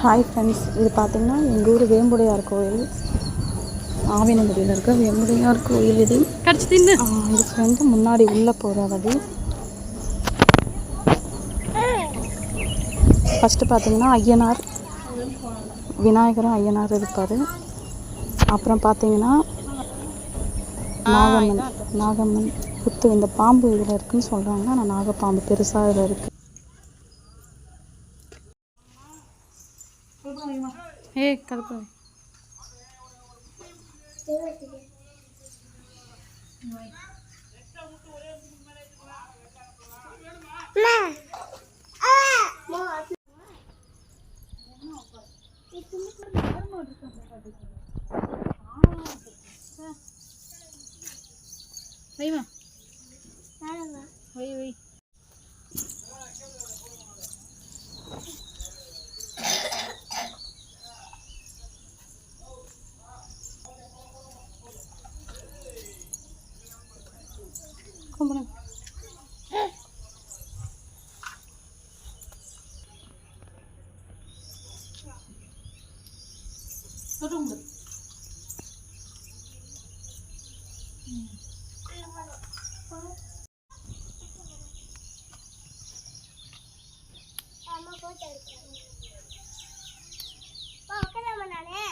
Hi friends, இது பார்த்திங்கன்னா எங்கள் ஊர் வேம்புடையார் கோயில், ஆவினங்குடியில் இருக்க வேம்புடையார் கோயில். இது இதுக்கு வந்து முன்னாடி உள்ளே போகிற வழி. ஃபஸ்ட்டு பார்த்திங்கன்னா ஐயனார், விநாயகரும் ஐயனார் இருப்பார். அப்புறம் பார்த்திங்கன்னா நாகம்மன் புத்து, இந்த பாம்பு இதில் இருக்குதுன்னு சொல்கிறாங்க. ஆனால் நாகப்பாம்பு பெருசாக இதில் இருக்குது. கருப்பு வைமா வை வை. கும்பிடுங்க. அம்மா போட்டோ எடுக்கிறேன். நானே